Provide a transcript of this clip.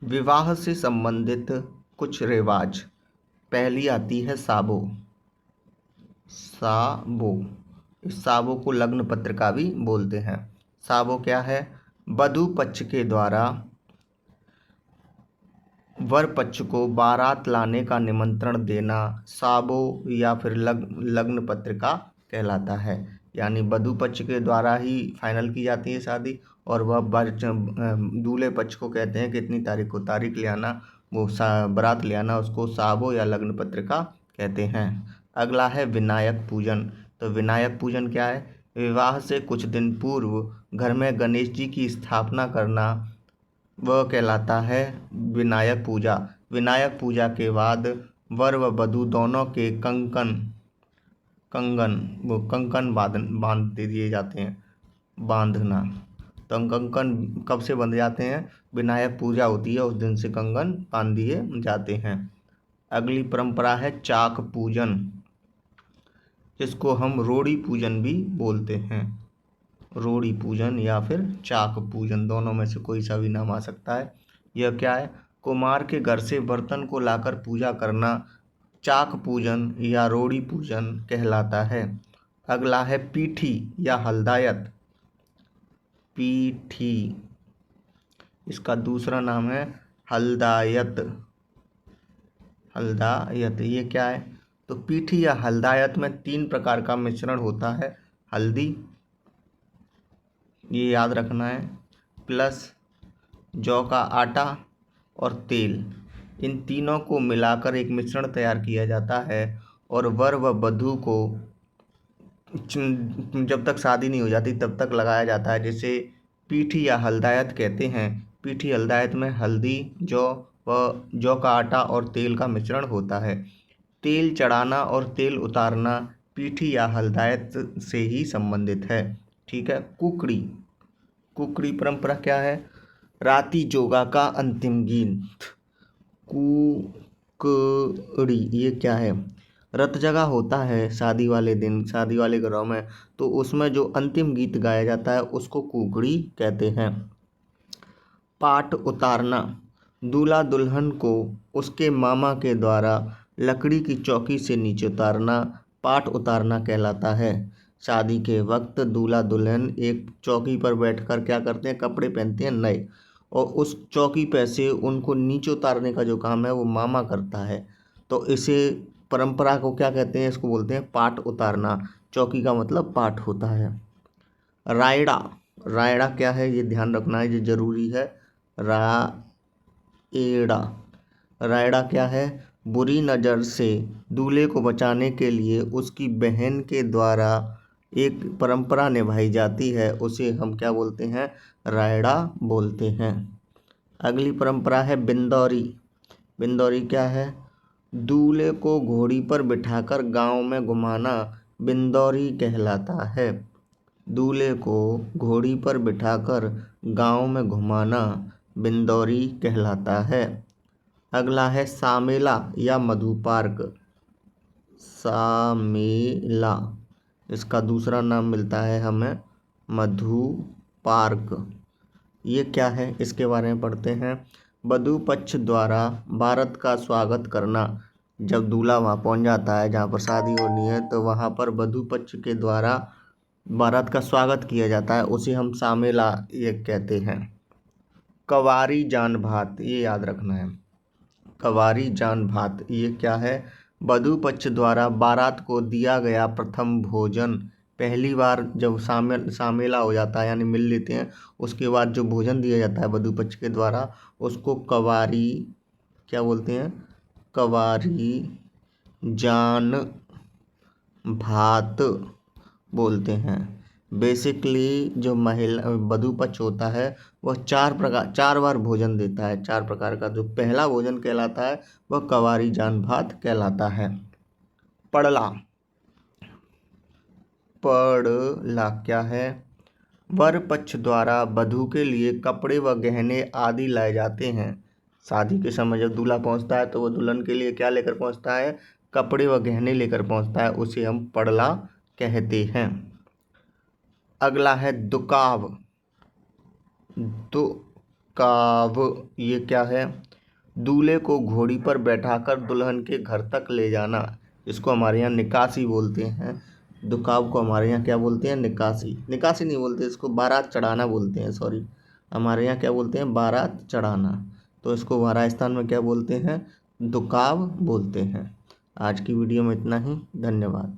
विवाह से संबंधित कुछ रिवाज। पहली आती है साबो। साबो, इस साबो को लग्न पत्रिका भी बोलते हैं। साबो क्या है? वधू पक्ष के द्वारा वर पक्ष को बारात लाने का निमंत्रण देना साबो या फिर लग्न पत्रिका कहलाता है। यानी वधू पक्ष के द्वारा ही फाइनल की जाती है शादी, और वह दूल्हे पक्ष को कहते हैं कि इतनी तारीख को तारीख ले आना, वो बारात ले आना, उसको साबो या लग्न पत्रिका कहते हैं। अगला है विनायक पूजन। तो विनायक पूजन क्या है? विवाह से कुछ दिन पूर्व घर में गणेश जी की स्थापना करना, वह कहलाता है विनायक पूजा। विनायक पूजा के बाद वर व वधू दोनों के कंगन बांध दिए जाते हैं। बांधना, तो कंगन कब से बंध जाते हैं? विनायक पूजा होती है उस दिन से कंगन बांध दिए जाते हैं। अगली परंपरा है चाक पूजन, जिसको हम रोड़ी पूजन भी बोलते हैं। रोड़ी पूजन या फिर चाक पूजन, दोनों में से कोई सा भी नाम आ सकता है। यह क्या है? कुमार के घर से बर्तन को लाकर पूजा करना चाक पूजन या रोड़ी पूजन कहलाता है। अगला है पीठी या हल्दायत। पीठी, इसका दूसरा नाम है हल्दायत। हल्दायत ये क्या है? तो पीठी या हल्दायत में 3 प्रकार का मिश्रण होता है। हल्दी, ये याद रखना है, प्लस जौ का आटा और तेल, इन तीनों को मिलाकर एक मिश्रण तैयार किया जाता है, और वर व वधू को जब तक शादी नहीं हो जाती तब तक लगाया जाता है, जिसे पीठी या हल्दायत कहते हैं। पीठी हल्दायत में हल्दी, जौ का आटा और तेल का मिश्रण होता है। तेल चढ़ाना और तेल उतारना पीठी या हल्दायत से ही संबंधित है। ठीक है। कुकड़ी, कुकड़ी परंपरा क्या है? राती जोगा का अंतिम गीत। कुकड़ी ये क्या है? रत जगह होता है शादी वाले दिन, शादी वाले घरों में, तो उसमें जो अंतिम गीत गाया जाता है उसको कुकड़ी कहते हैं। पाट उतारना, दूल्हा दुल्हन को उसके मामा के द्वारा लकड़ी की चौकी से नीचे उतारना पाट उतारना कहलाता है। शादी के वक्त दूल्हा दुल्हन एक चौकी पर बैठकर क्या करते हैं? कपड़े पहनते हैं नए, और उस चौकी पे से उनको नीचे उतारने का जो काम है वो मामा करता है। तो इसे परंपरा को क्या कहते हैं? इसको बोलते हैं पाट उतारना। चौकी का मतलब पाट होता है। रायड़ा, रायड़ा क्या है? ये ध्यान रखना है, ये जरूरी है। रायड़ा, रायड़ा क्या है? बुरी नज़र से दूल्हे को बचाने के लिए उसकी बहन के द्वारा एक परंपरा निभाई जाती है, उसे हम क्या बोलते हैं? रायड़ा बोलते हैं। अगली परंपरा है बिंदौरी। बिंदौरी क्या है? दूल्हे को घोड़ी पर बिठाकर गांव में घुमाना बिंदौरी कहलाता है। दूल्हे को घोड़ी पर बिठाकर गांव में घुमाना बिंदौरी कहलाता है। अगला है सामेला या मधुपार्क। सामेला, इसका दूसरा नाम मिलता है हमें मधुपार्क। ये क्या है? इसके बारे में पढ़ते हैं। वधू पक्ष द्वारा बारात का स्वागत करना, जब दूल्हा वहाँ पहुँच जाता है जहाँ पर शादी होनी है, तो वहाँ पर वधू पक्ष के द्वारा बारात का स्वागत किया जाता है, उसे हम सामेला ये कहते हैं। कवारी जान भात, ये याद रखना है। कवारी जान भात ये क्या है? वधू पक्ष द्वारा बारात को दिया गया प्रथम भोजन। पहली बार जब सामेला हो जाता है यानी मिल लेते हैं, उसके बाद जो भोजन दिया जाता है वधू पक्ष के द्वारा, उसको कवारी क्या बोलते हैं? कवारी जान भात बोलते हैं। बेसिकली जो महिला वधू पक्ष होता है वह 4 बार भोजन देता है। 4 प्रकार का जो पहला भोजन कहलाता है वह कवारी जान भात कहलाता है। पड़ला, पड़ला क्या है? वर पक्ष द्वारा वधू के लिए कपड़े व गहने आदि लाए जाते हैं। शादी के समय जब दूल्हा पहुंचता है तो वह दुल्हन के लिए क्या लेकर पहुंचता है? कपड़े व गहने लेकर पहुंचता है, उसे हम पड़ला कहते हैं। अगला है दुकाव। दुकाव ये क्या है? दूल्हे को घोड़ी पर बैठाकर दुल्हन के घर तक ले जाना, इसको हमारे यहाँ निकासी बोलते हैं। दुकाव को हमारे यहाँ क्या बोलते हैं? निकासी। निकासी नहीं बोलते इसको, बारात चढ़ाना बोलते हैं, सॉरी। हमारे यहाँ क्या बोलते हैं? बारात चढ़ाना। तो इसको राजस्थान में क्या बोलते हैं? दुकाव बोलते हैं। आज की वीडियो में इतना ही, धन्यवाद।